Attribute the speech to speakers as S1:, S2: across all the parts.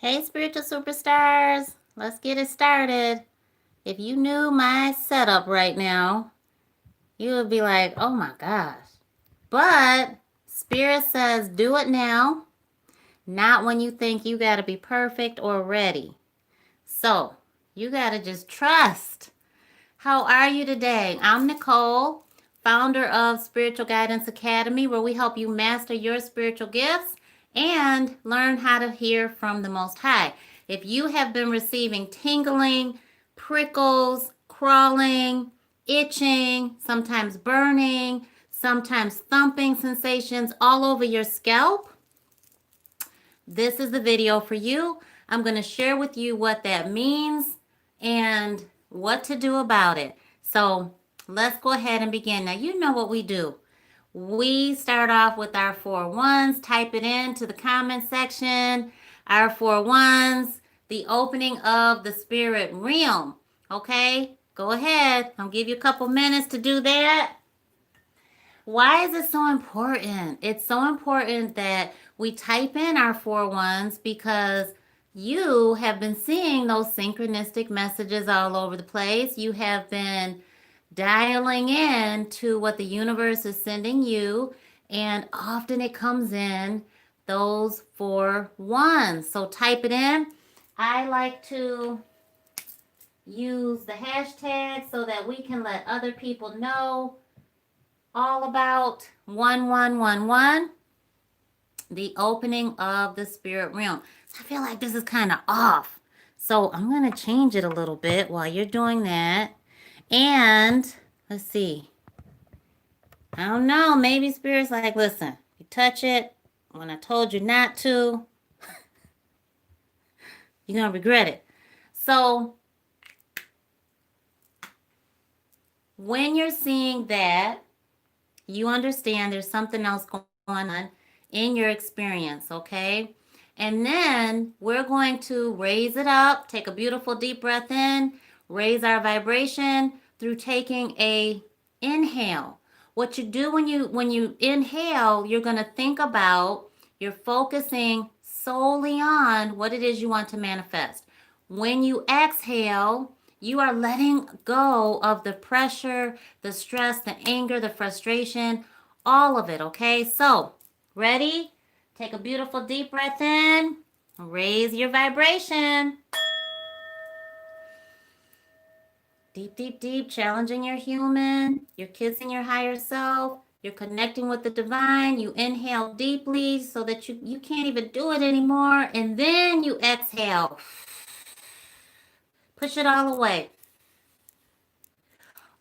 S1: Hey, spiritual superstars, let's get it started. If you knew my setup right now, you would be like, oh my gosh. But Spirit says, do it now, not when you think you got to be perfect or ready. So you got to just trust. How are you today? I'm Nicole, founder of Spiritual Guidance Academy, where we help you master your spiritual gifts and learn how to hear from the Most High. If you have been receiving tingling, prickles, crawling, itching, sometimes burning, sometimes thumping sensations all over your scalp, this is the video for you. I'm going to share with you what that means and what to do about it. So let's go ahead and begin. Now, you know what we do. We start off with our 4 1s. Type it into the comment section. Our 4 1s, the opening of the spirit realm. Okay, go ahead. I'll give you a couple minutes to do that. Why is it so important? It's so important that we type in our 4 1s because you have been seeing those synchronistic messages all over the place. You have been dialing in to what the universe is sending you, and often it comes in those 4 1s. So type it in. I like to use the hashtag so that we can let other people know all about 1111, the opening of the spirit realm. I feel like this is kind of off. So I'm going to change it a little bit while you're doing that. And let's see. I don't know. Maybe spirit's like, listen, you touch it when I told you not to, you're going to regret it. So when you're seeing that, you understand there's something else going on in your experience, okay? And then we're going to raise it up, take a beautiful deep breath in, raise our vibration through taking a inhale. What you do when you inhale, you're going to think about, you're focusing solely on what it is you want to manifest. When you exhale, you are letting go of the pressure, the stress, the anger, the frustration, all of it, okay? So, ready? Take a beautiful deep breath in. Raise your vibration. Deep, deep, deep. Challenging your human. You're kissing your higher self. You're connecting with the divine. You inhale deeply so that you can't even do it anymore. And then you exhale. Push it all away.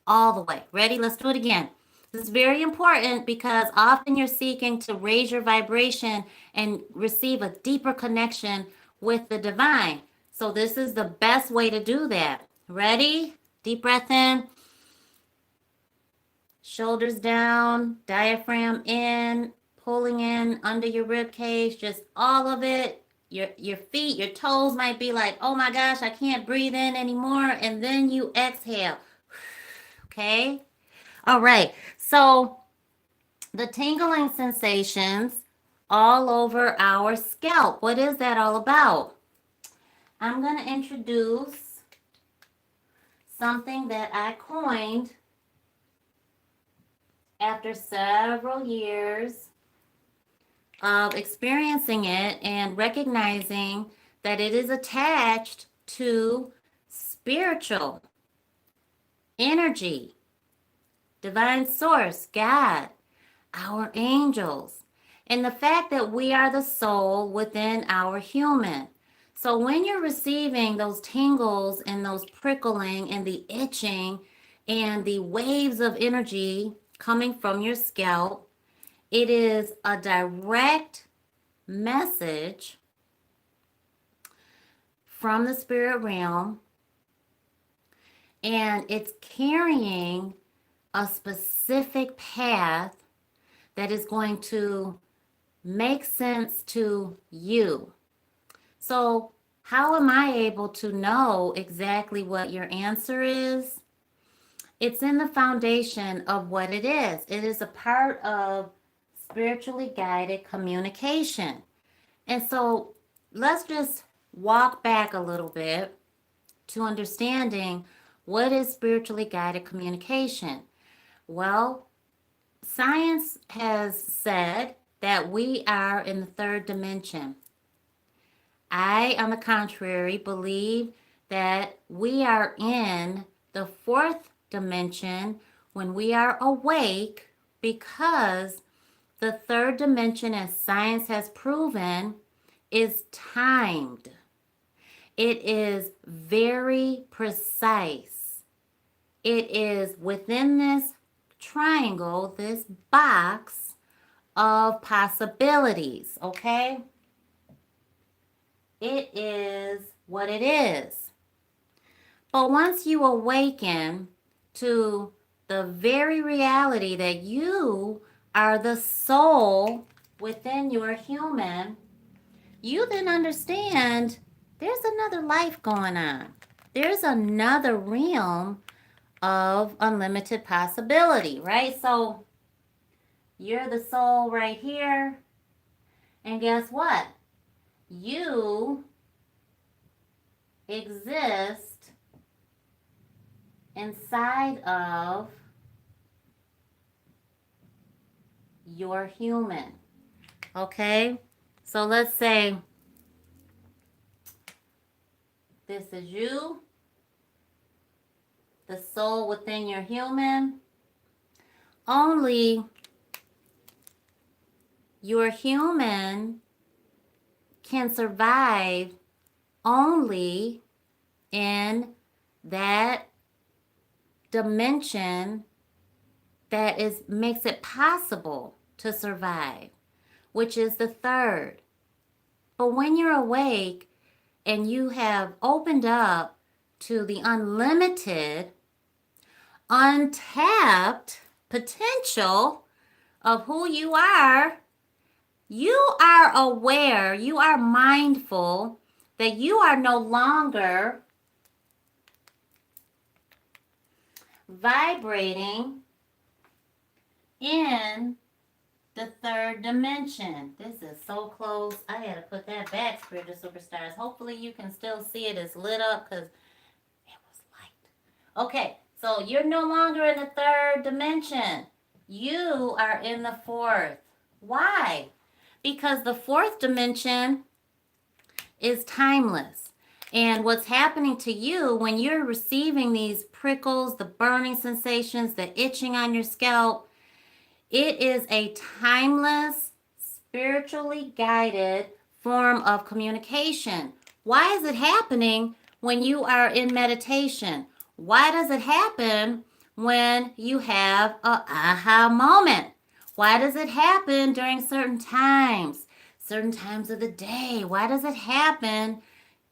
S1: All the way. Ready? Let's do it again. This is very important because often you're seeking to raise your vibration and receive a deeper connection with the divine. So this is the best way to do that. Ready? Deep breath in. Shoulders down, diaphragm in, pulling in under your rib cage, just all of it. Your feet, your toes might be like, oh my gosh, I can't breathe in anymore. And then you exhale. Okay? All right. So the tingling sensations all over our scalp. What is that all about? I'm going to introduce something that I coined after several years of experiencing it and recognizing that it is attached to spiritual energy, divine source, God, our angels, and the fact that we are the soul within our human. So when you're receiving those tingles and those prickling and the itching and the waves of energy coming from your scalp, it is a direct message from the spirit realm, and it's carrying a specific path that is going to make sense to you. So, how am I able to know exactly what your answer is? It's in the foundation of what it is. It is a part of spiritually guided communication. And so, let's just walk back a little bit to understanding what is spiritually guided communication. Well, science has said that we are in the third dimension. I, on the contrary, believe that we are in the fourth dimension when we are awake, because the third dimension, as science has proven, is timed. It is very precise. It is within this triangle, this box of possibilities, okay? It is what it is. But once you awaken to the very reality that you are the soul within your human, you then understand there's another life going on. There's another realm of unlimited possibility, right? So you're the soul right here. And guess what? You exist inside of your human. Okay? So let's say this is you, the soul within your human. Only your human can survive only in that dimension that makes it possible to survive, which is the third. But when you're awake and you have opened up to the unlimited, untapped potential of who you are aware, you are mindful that you are no longer vibrating in the third dimension. This is so close. I had to put that back, spiritual superstars. Hopefully you can still see it. It's lit up because it was light. Okay, so you're no longer in the third dimension. You are in the fourth. Why? Because the fourth dimension is timeless. And what's happening to you when you're receiving these prickles, the burning sensations, the itching on your scalp, it is a timeless, spiritually guided form of communication. Why is it happening when you are in meditation? Why does it happen when you have an aha moment? Why does it happen during certain times of the day? Why does it happen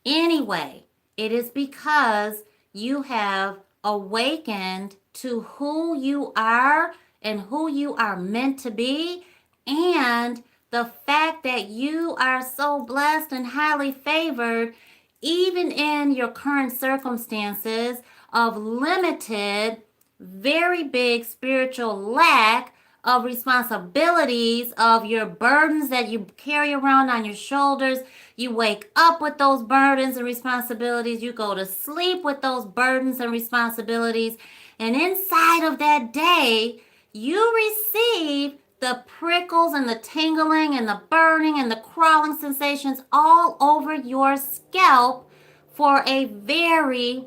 S1: anyway? It is because you have awakened to who you are and who you are meant to be, and the fact that you are so blessed and highly favored, even in your current circumstances of limited, very big spiritual lack of responsibilities, of your burdens that you carry around on your shoulders. You wake up with those burdens and responsibilities. You go to sleep with those burdens and responsibilities. And inside of that day, you receive the prickles and the tingling and the burning and the crawling sensations all over your scalp for a very,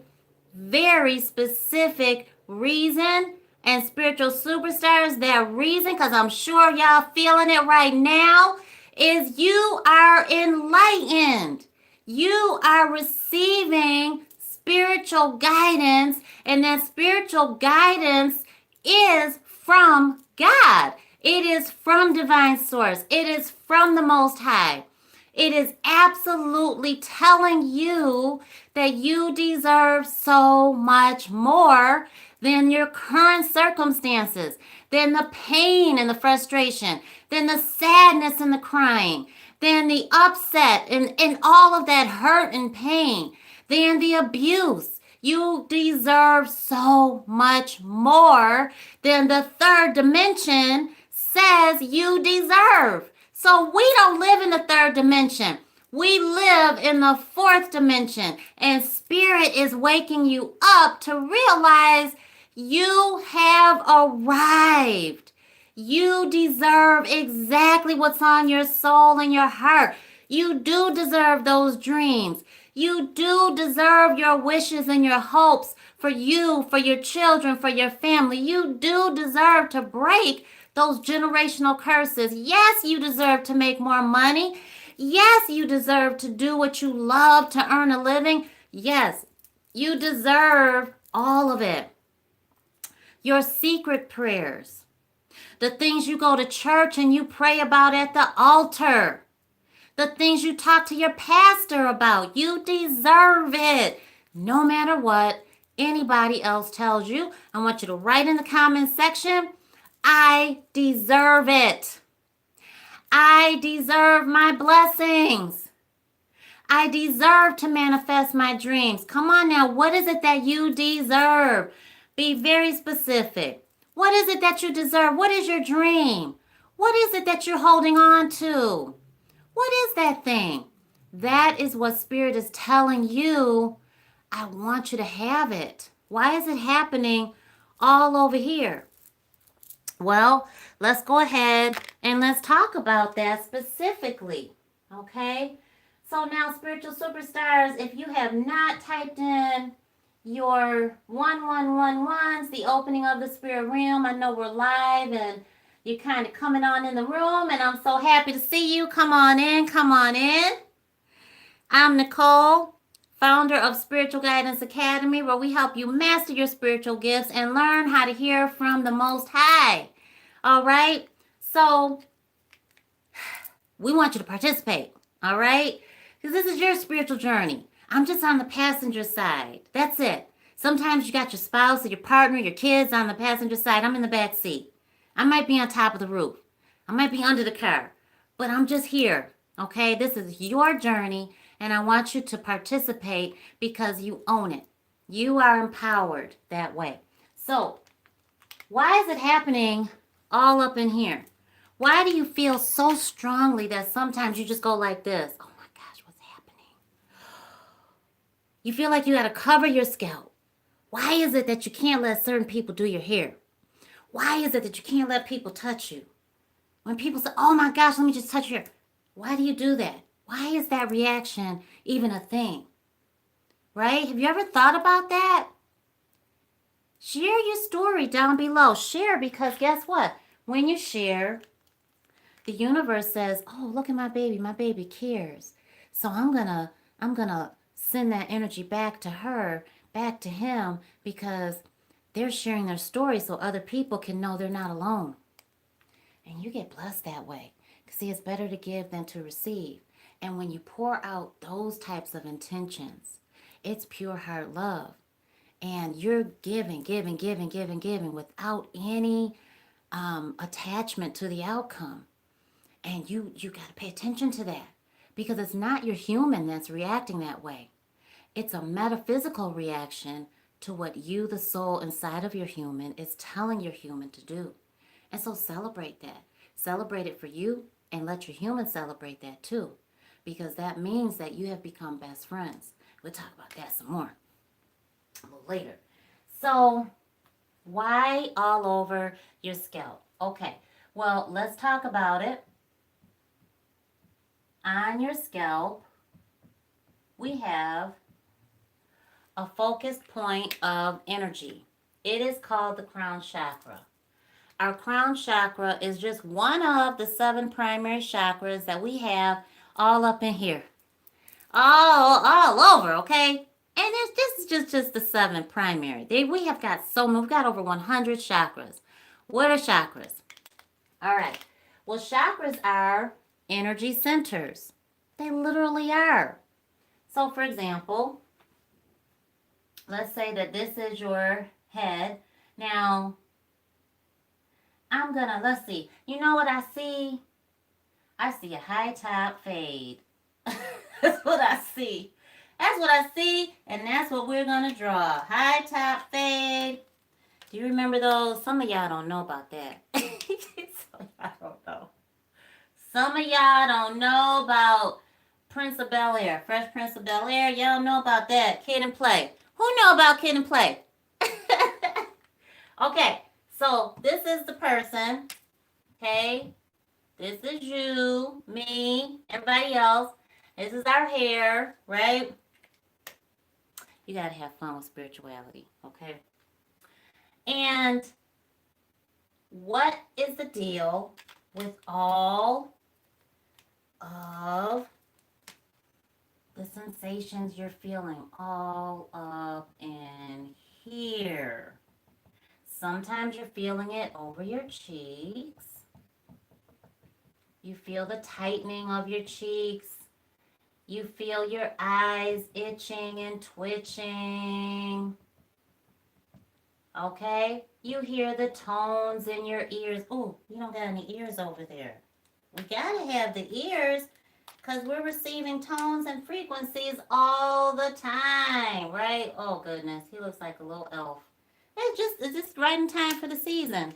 S1: very specific reason. And spiritual superstars, that reason, because I'm sure y'all feeling it right now, is you are enlightened. You are receiving spiritual guidance, and that spiritual guidance is from God. It is from divine source. It is from the Most High. It is absolutely telling you that you deserve so much more than your current circumstances, than the pain and the frustration, than the sadness and the crying, than the upset and all of that hurt and pain, than the abuse. You deserve so much more than the third dimension says you deserve. So we don't live in the third dimension. We live in the fourth dimension, and Spirit is waking you up to realize you have arrived. You deserve exactly what's on your soul and your heart. You do deserve those dreams. You do deserve your wishes and your hopes for you, for your children, for your family. You do deserve to break those generational curses. Yes, you deserve to make more money. Yes, you deserve to do what you love to earn a living. Yes, you deserve all of it. Your secret prayers, the things you go to church and you pray about at the altar, the things you talk to your pastor about, you deserve it. No matter what anybody else tells you, I want you to write in the comment section, I deserve it. I deserve my blessings. I deserve to manifest my dreams. Come on now, what is it that you deserve? Be very specific. What is it that you deserve? What is your dream? What is it that you're holding on to? What is that thing? That is what Spirit is telling you. I want you to have it. Why is it happening all over here? Well, let's go ahead and let's talk about that specifically. Okay? So now, spiritual superstars, if you have not typed in your 1111s, the opening of the spirit realm, I know we're live and you're kind of coming on in the room, and I'm so happy to see you. Come on in, come on in. I'm Nicole, founder of Spiritual Guidance Academy, where we help you master your spiritual gifts and learn how to hear from the Most High. All right? So, we want you to participate. All right? Because this is your spiritual journey. I'm just on the passenger side. That's it. Sometimes you got your spouse or your partner, your kids on the passenger side. I'm in the back seat. I might be on top of the roof. I might be under the car. But I'm just here. Okay? This is your journey, and I want you to participate because you own it. You are empowered that way. So, why is it happening all up in here? Why do you feel so strongly that sometimes you just go like this? Oh my gosh, what's happening? You feel like you got to cover your scalp. Why is it that you can't let certain people do your hair? Why is it that you can't let people touch you? When people say, oh my gosh, let me just touch your hair. Why do you do that? Why is that reaction even a thing? Right? Have you ever thought about that? Share your story down below. Share, because guess what? When you share, the universe says, oh, look at my baby cares. So I'm gonna send that energy back to her, back to him, because they're sharing their story so other people can know they're not alone. And you get blessed that way. See, it's better to give than to receive. And when you pour out those types of intentions, it's pure heart love. And you're giving without any attachment to the outcome. And you got to pay attention to that, because it's not your human that's reacting that way. It's a metaphysical reaction to what you, the soul inside of your human, is telling your human to do. And so celebrate that. Celebrate it for you, and let your human celebrate that too, because that means that you have become best friends. We'll talk about that some more a little later. So, why all over your scalp? Okay, well, let's talk about it. On your scalp, we have a focused point of energy. It is called the crown chakra. Our crown chakra is just one of the 7 primary chakras that we have all up in here. All over, okay? And this is just the 7 primary. We have got we've got over 100 chakras. What are chakras? All right. Well, chakras are energy centers. They literally are. So, for example, let's say that this is your head. Now, let's see. You know what I see? I see a high top fade. That's what I see. That's what I see, and that's what we're going to draw. High top fade. Do you remember those? Some of y'all don't know about that. Some of y'all don't know about Prince of Bel-Air, Fresh Prince of Bel-Air. Y'all know about that. Kid and Play. Who know about Kid and Play? Okay, so this is the person. Okay, this is you, me, everybody else. This is our hair, right? You gotta have fun with spirituality, okay? And what is the deal with all of the sensations you're feeling all up in here? Sometimes you're feeling it over your cheeks. You feel the tightening of your cheeks. You feel your eyes itching and twitching. Okay? You hear the tones in your ears. Oh, you don't got any ears over there. We gotta have the ears because we're receiving tones and frequencies all the time, right? Oh, goodness. He looks like a little elf. It's just right in time for the season.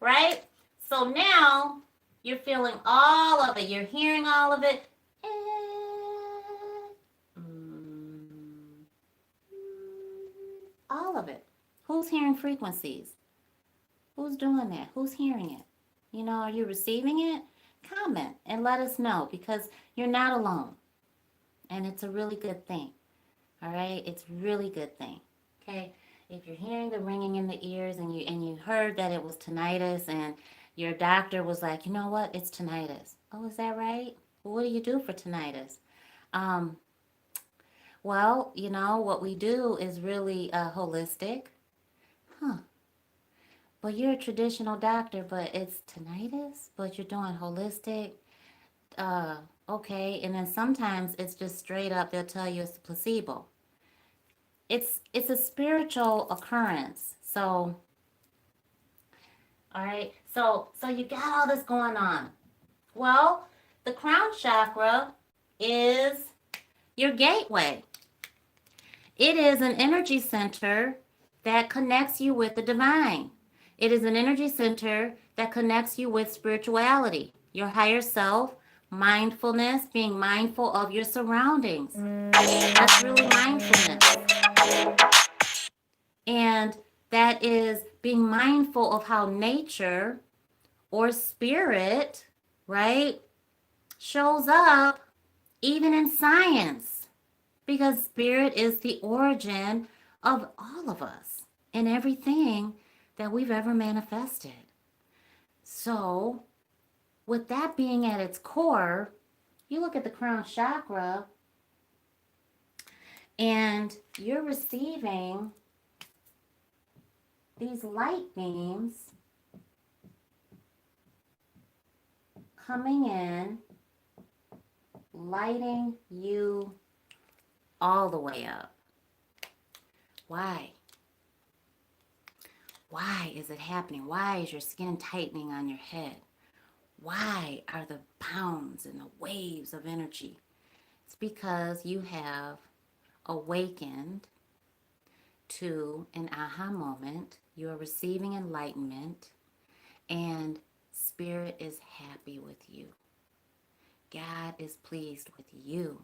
S1: Right? So now you're feeling all of it. You're hearing all of it. All of it. Who's hearing frequencies? Who's doing that? Who's hearing it? You know, are you receiving it? Comment and let us know because you're not alone. And it's a really good thing. All right? It's a really good thing. Okay? If you're hearing the ringing in the ears and you heard that it was tinnitus and your doctor was like, you know what? It's tinnitus. Oh, is that right? Well, what do you do for tinnitus? Well, you know, what we do is really holistic. Huh. But you're a traditional doctor, but it's tinnitus, but you're doing holistic. Okay. And then sometimes it's just straight up, they'll tell you it's a placebo. It's a spiritual occurrence. So, all right. So you got all this going on. Well, the crown chakra is your gateway. It is an energy center that connects you with the divine. It is an energy center that connects you with spirituality, your higher self, mindfulness, being mindful of your surroundings. That's really mindfulness. And that is being mindful of how nature or spirit, right, shows up even in science. Because spirit is the origin of all of us and everything that we've ever manifested. So, with that being at its core, you look at the crown chakra and you're receiving these light beams coming in, lighting you all the way up. Why? Why is it happening? Why is your skin tightening on your head? Why are the pounds and the waves of energy? It's because you have awakened to an aha moment. You are receiving enlightenment, and Spirit is happy with you. God is pleased with you.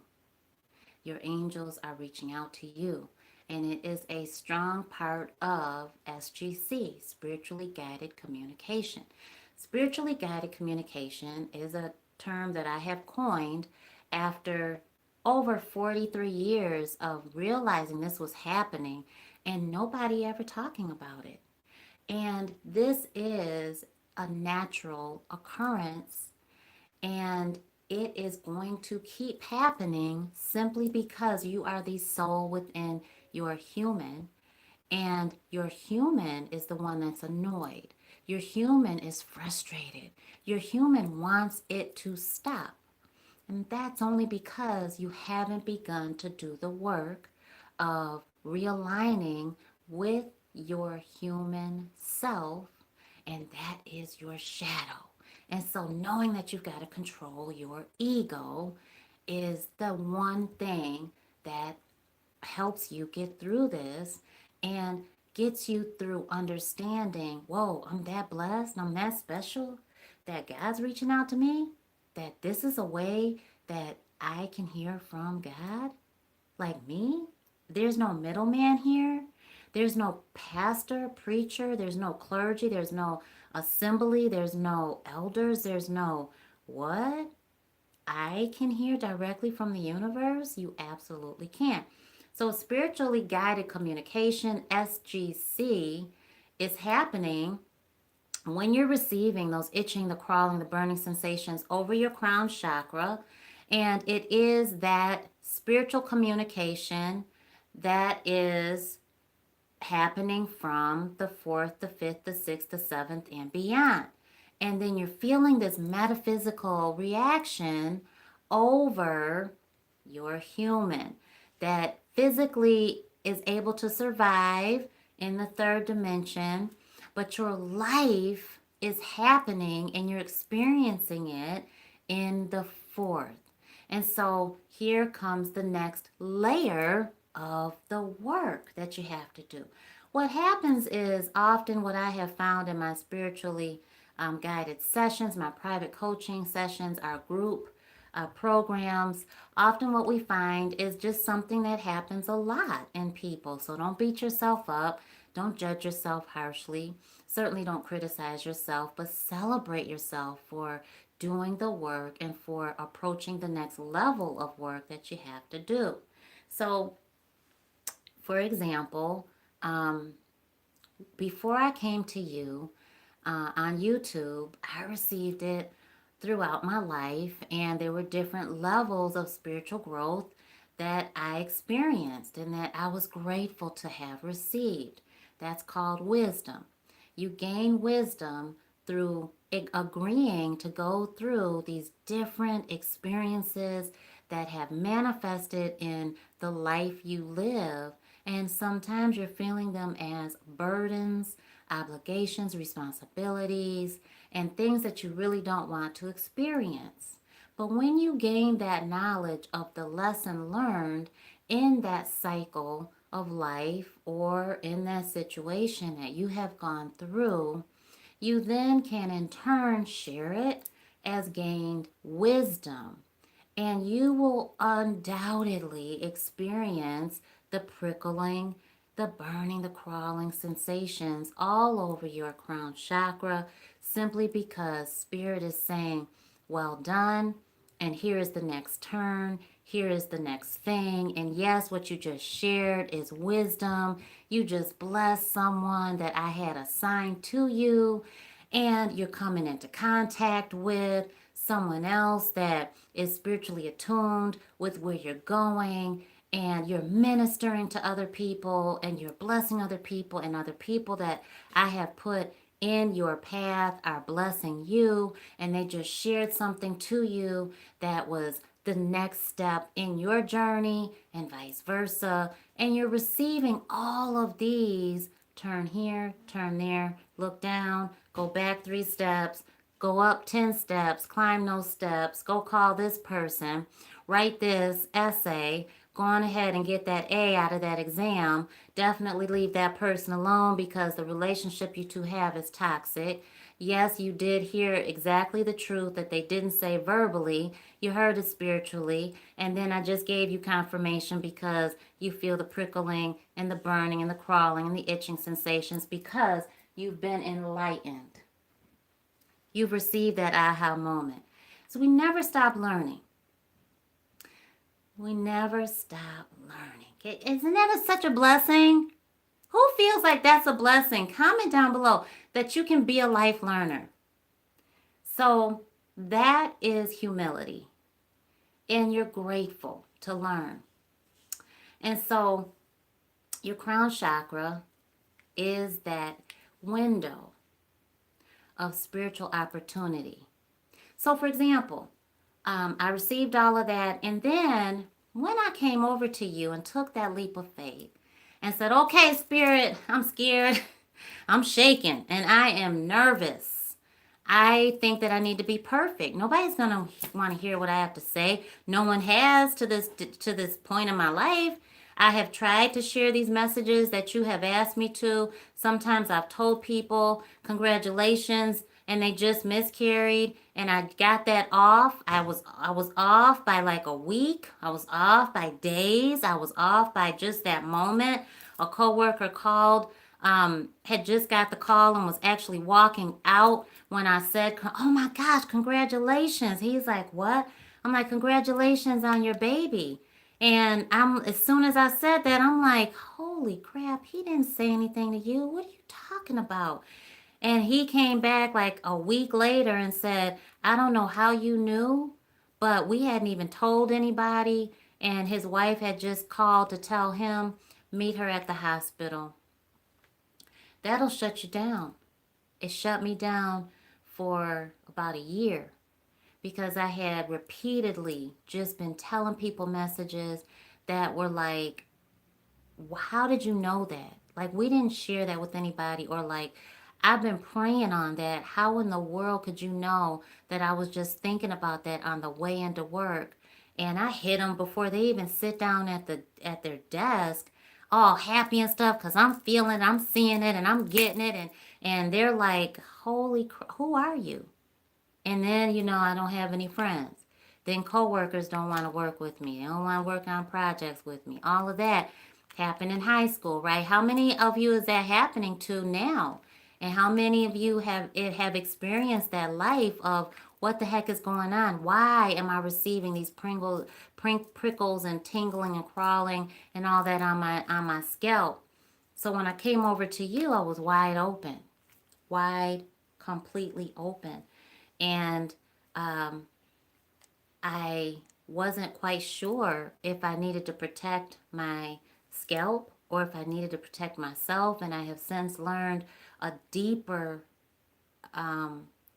S1: Your angels are reaching out to you. And it is a strong part of SGC, spiritually guided communication. Spiritually guided communication is a term that I have coined after over 43 years of realizing this was happening and nobody ever talking about it. And this is a natural occurrence, and it is going to keep happening simply because you are the soul within your human, and your human is the one that's annoyed. Your human is frustrated. Your human wants it to stop. And that's only because you haven't begun to do the work of realigning with your human self, and that is your shadow. And so knowing that you've got to control your ego is the one thing that helps you get through this and gets you through understanding, whoa, I'm that blessed, I'm that special, that God's reaching out to me. that this is a way that I can hear from God, like me. There's no middleman here. There's no pastor, preacher, there's no clergy, there's no assembly, there's no elders, there's no what? I can hear directly from the universe? You absolutely can. So, spiritually guided communication, SGC, is happening when you're receiving those itching, the crawling, the burning sensations over your crown chakra. And it is that spiritual communication that is happening from the fourth, the fifth, the sixth, the seventh, and beyond. And then you're feeling this metaphysical reaction over your human that physically is able to survive in the third dimension, but your life is happening and you're experiencing it in the fourth. And so here comes the next layer of the work that you have to do. What happens is often what I have found in my spiritually guided sessions, my private coaching sessions, our group programs, often what we find is just something that happens a lot in people. So don't beat yourself up. Don't judge yourself harshly. Certainly don't criticize yourself, but celebrate yourself for doing the work and for approaching the next level of work that you have to do. So, for example, before I came to you on YouTube, I received it throughout my life, and there were different levels of spiritual growth that I experienced and that I was grateful to have received. That's called wisdom. You gain wisdom through agreeing to go through these different experiences that have manifested in the life you live. And sometimes you're feeling them as burdens, obligations, responsibilities, and things that you really don't want to experience. But when you gain that knowledge of the lesson learned in that cycle of life or in that situation that you have gone through, you then can in turn share it as gained wisdom. And you will undoubtedly experience the prickling, the burning, the crawling sensations all over your crown chakra simply because Spirit is saying, well done, and here is the next turn, here is the next thing. And yes, what you just shared is wisdom. You just blessed someone that I had assigned to you, and you're coming into contact with someone else that is spiritually attuned with where you're going, and you're ministering to other people and you're blessing other people, and other people that I have put in your path are blessing you, and they just shared something to you that was the next step in your journey, and vice versa. And you're receiving all of these: turn here, turn there, look down, go back 3 steps, go up 10 steps, climb those steps, go call this person, write this essay, go on ahead and get that A out of that exam. Definitely leave that person alone because the relationship you two have is toxic. Yes, you did hear exactly the truth that they didn't say verbally. You heard it spiritually. And then I just gave you confirmation because you feel the prickling and the burning and the crawling and the itching sensations because you've been enlightened. You've received that aha moment. So we never stop learning. We never stop learning. Isn't that such a blessing? Who feels like that's a blessing? Comment down below that you can be a life learner. So that is humility. And you're grateful to learn. And so your crown chakra is that window of spiritual opportunity. So for example, I received all of that, and then when I came over to you and took that leap of faith and said, okay, Spirit, I'm scared, I'm shaking, and I am nervous. I think that I need to be perfect. Nobody's going to want to hear what I have to say. No one has to this point in my life. I have tried to share these messages that you have asked me to. Sometimes I've told people, congratulations, and they just miscarried, and I got that off. I was off by like a week. I was off by days. I was off by just that moment. A coworker called, had just got the call and was actually walking out when I said, "Oh my gosh, congratulations." He's like, "What?" I'm like, "Congratulations on your baby." And as soon as I said that, I'm like, "Holy crap, he didn't say anything to you. What are you talking about?" And he came back like a week later and said, "I don't know how you knew, but we hadn't even told anybody." And his wife had just called to tell him, "Meet her at the hospital." That'll shut you down. It shut me down for about a year because I had repeatedly just been telling people messages that were like, how did you know that? Like, we didn't share that with anybody, or like, I've been praying on that. How in the world could you know that I was just thinking about that on the way into work? And I hit them before they even sit down at their desk, all happy and stuff, because I'm feeling it, I'm seeing it, and I'm getting it. And they're like, holy, who are you? And then, I don't have any friends. Then coworkers don't want to work with me. They don't want to work on projects with me. All of that happened in high school, right? How many of you is that happening to now? And how many of you have experienced that life of what the heck is going on? Why am I receiving these prickles and tingling and crawling and all that on my scalp? So when I came over to you, I was wide open, wide, completely open. And um, I wasn't quite sure if I needed to protect my scalp or if I needed to protect myself. And I have since learned a deeper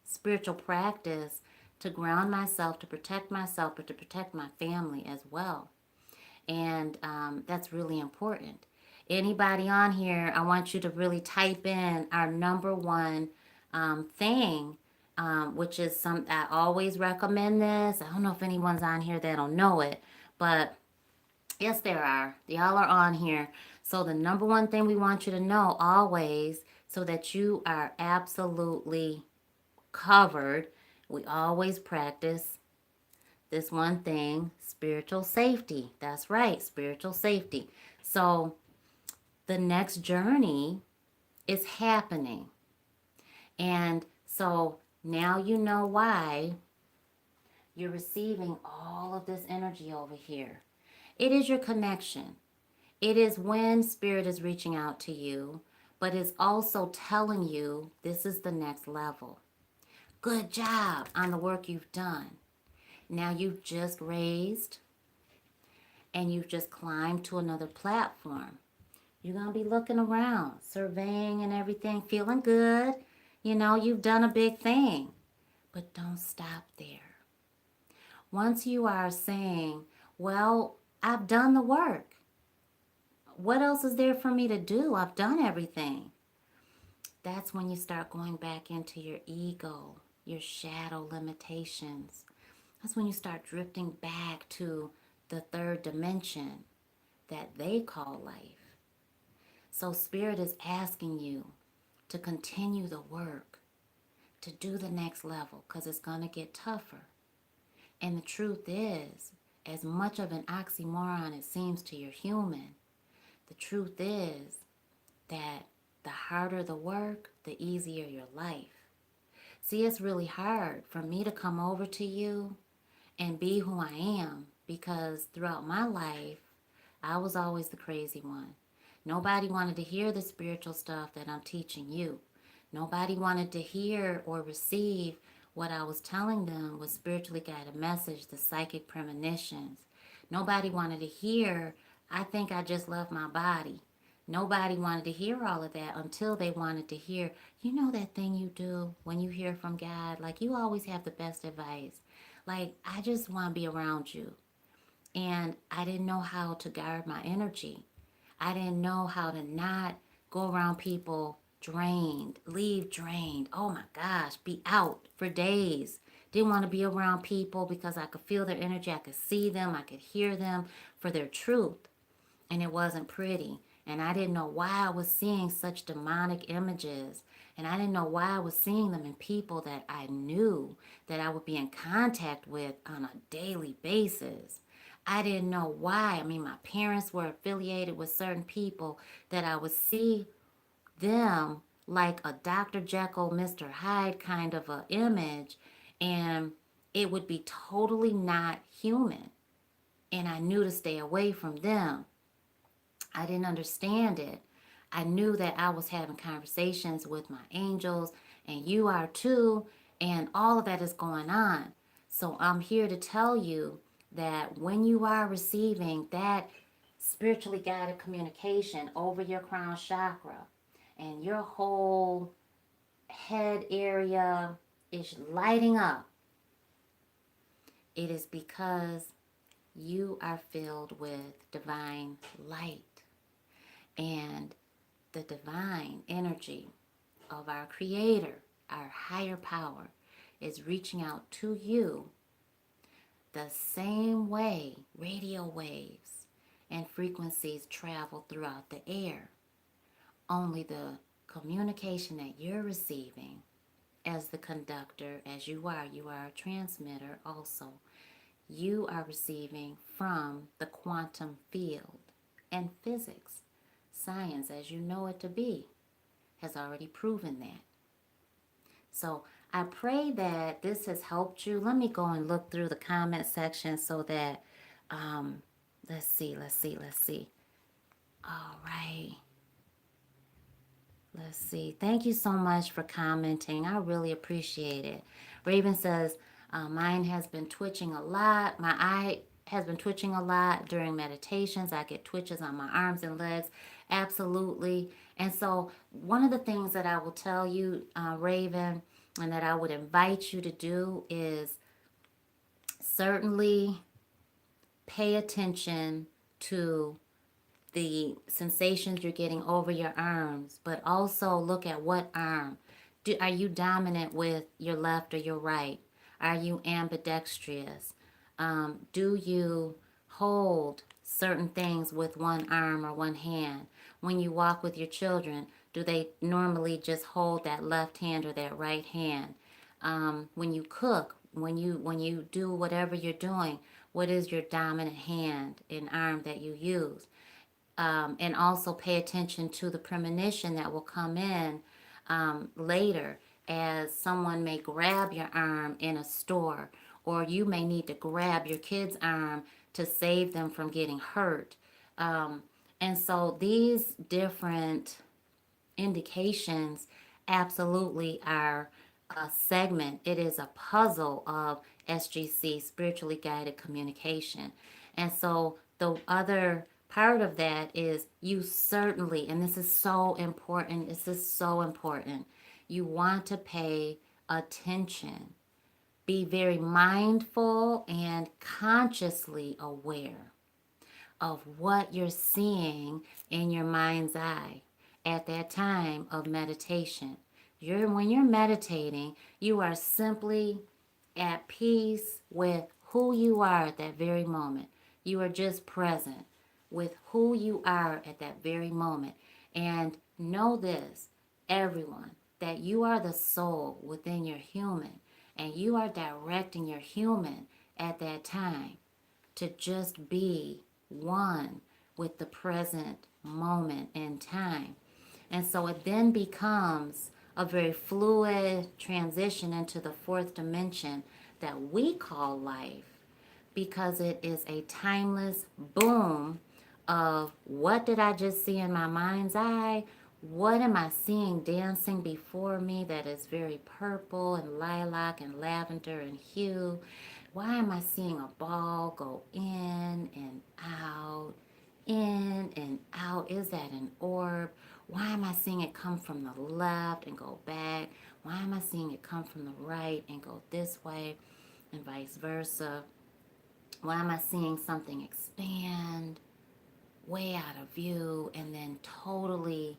S1: spiritual practice to ground myself, to protect myself, but to protect my family as well. And that's really important. Anybody on here, I want you to really type in our number one thing, which is I always recommend this. I don't know if anyone's on here that'll know it, but yes, there are. Y'all are on here. So the number one thing we want you to know always, so that you are absolutely covered, we always practice this one thing: spiritual safety. That's right, spiritual safety. So the next journey is happening. And so now you know why you're receiving all of this energy over here. It is your connection. It is when spirit is reaching out to you, but it's also telling you this is the next level. Good job on the work you've done. Now you've just raised and you've just climbed to another platform. You're going to be looking around, surveying and everything, feeling good. You've done a big thing. But don't stop there. Once you are saying, well, I've done the work. What else is there for me to do? I've done everything. That's when you start going back into your ego, your shadow limitations. That's when you start drifting back to the third dimension that they call life. So Spirit is asking you to continue the work, to do the next level, because it's going to get tougher. And the truth is, as much of an oxymoron it seems to your human, the truth is that the harder the work, the easier your life. See, it's really hard for me to come over to you and be who I am, because throughout my life, I was always the crazy one. Nobody wanted to hear the spiritual stuff that I'm teaching you. Nobody wanted to hear or receive what I was telling them was spiritually guided message, the psychic premonitions. Nobody wanted to hear, I think I just love my body. Nobody wanted to hear all of that until they wanted to hear, that thing you do when you hear from God, like you always have the best advice. Like, I just want to be around you. And I didn't know how to guard my energy. I didn't know how to not go around people drained, leave drained. Oh my gosh, be out for days. Didn't want to be around people because I could feel their energy. I could see them. I could hear them for their truth. And it wasn't pretty. And I didn't know why I was seeing such demonic images And I didn't know why I was seeing them in people that I knew that I would be in contact with on a daily basis. I didn't know why. I mean, my parents were affiliated with certain people that I would see them like a Dr. Jekyll, Mr. Hyde kind of a image, and it would be totally not human. And I knew to stay away from them. I didn't understand it. I knew that I was having conversations with my angels, and you are too, and all of that is going on. So I'm here to tell you that when you are receiving that spiritually guided communication over your crown chakra, and your whole head area is lighting up, it is because you are filled with divine light. And the divine energy of our Creator, our higher power, is reaching out to you the same way radio waves and frequencies travel throughout the air. Only the communication that you're receiving as the conductor, as you are a transmitter also, you are receiving from the quantum field. And physics, science as you know it to be, has already proven that. So I pray that this has helped you. Let me go and look through the comment section so that, um, let's see. All right. Let's see. Thank you so much for commenting. I really appreciate it. Raven says, mine has been twitching a lot. My eye has been twitching a lot during meditations. I get twitches on my arms and legs. Absolutely. And so, one of the things that I will tell you, Raven, and that I would invite you to do is certainly pay attention to the sensations you're getting over your arms, but also look at what arm. Are you dominant with your left or your right? Are you ambidextrous? Do you hold certain things with one arm or one hand? When you walk with your children, do they normally just hold that left hand or that right hand? When you cook, when you do whatever you're doing, what is your dominant hand and arm that you use? And also pay attention to the premonition that will come in later, as someone may grab your arm in a store, or you may need to grab your kid's arm to save them from getting hurt. Um, and so these different indications absolutely are a segment. It is a puzzle of SGC, spiritually guided communication. And so the other part of that is you certainly, and this is so important, you want to pay attention. Be very mindful and consciously aware of what you're seeing in your mind's eye at that time of meditation. When you're meditating, you are simply at peace with who you are at that very moment. You are just present with who you are at that very moment. And know this, everyone, that you are the soul within your human, and you are directing your human at that time to just be one with the present moment in time. And so it then becomes a very fluid transition into the fourth dimension that we call life, because it is a timeless boom of what did I just see in my mind's eye? What am I seeing dancing before me that is very purple and lilac and lavender and hue? Why am I seeing a ball go in and out, in and out? Is that an orb? Why am I seeing it come from the left and go back? Why am I seeing it come from the right and go this way and vice versa? Why am I seeing something expand way out of view and then totally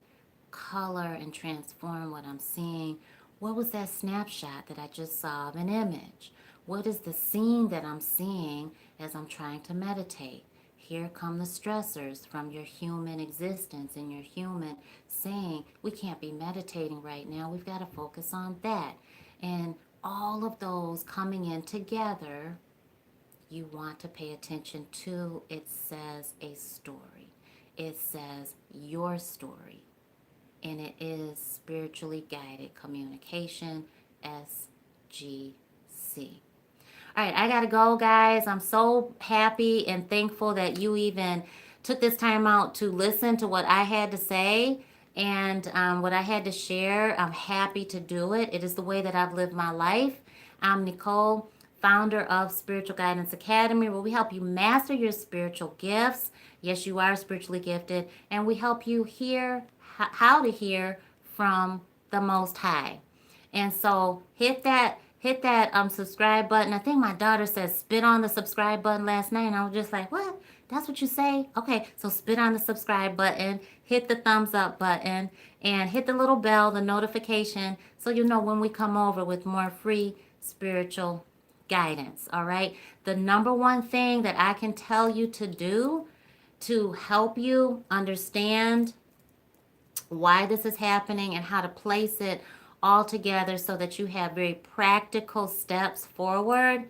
S1: color and transform what I'm seeing? What was that snapshot that I just saw of an image? What is the scene that I'm seeing as I'm trying to meditate? Here come the stressors from your human existence and your human saying, we can't be meditating right now. We've got to focus on that. And all of those coming in together, you want to pay attention to. It says a story. It says your story. And it is spiritually guided communication, SGC. All right, I got to go, guys. I'm so happy and thankful that you even took this time out to listen to what I had to say and what I had to share. I'm happy to do it. It is the way that I've lived my life. I'm Nicole, founder of Spiritual Guidance Academy, where we help you master your spiritual gifts. Yes, you are spiritually gifted, and we help you hear how to hear from the Most High. And so hit that subscribe button. I think my daughter said spit on the subscribe button last night, and I was just like, what? That's what you say? Okay, so spit on the subscribe button, hit the thumbs up button, and hit the little bell, the notification, so you know when we come over with more free spiritual guidance. All right, the number one thing that I can tell you to do to help you understand why this is happening and how to place it all together so that you have very practical steps forward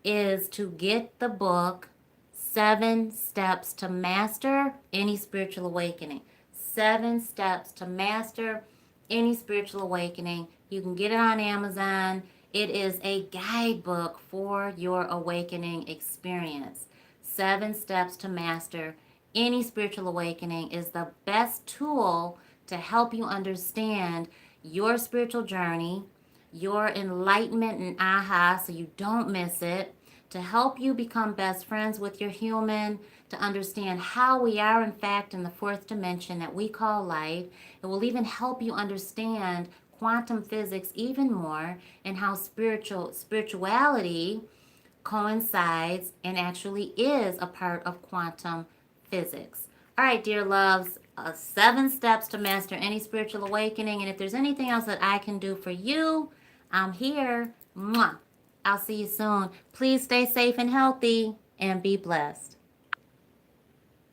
S1: is to get the book 7 Steps to Master Any Spiritual Awakening. 7 Steps to Master Any Spiritual Awakening. You can get it on Amazon. It is a guidebook for your awakening experience. 7 Steps to Master Any Spiritual Awakening is the best tool to help you understand your spiritual journey, your enlightenment and aha, so you don't miss it, to help you become best friends with your human, to understand how we are in fact in the 4th dimension that we call life. It will even help you understand quantum physics even more and how spirituality coincides and actually is a part of quantum physics. All right, dear loves, 7 steps to master any spiritual awakening. And if there's anything else that I can do for you, I'm here. Mwah. I'll see you soon. Please stay safe and healthy and be blessed.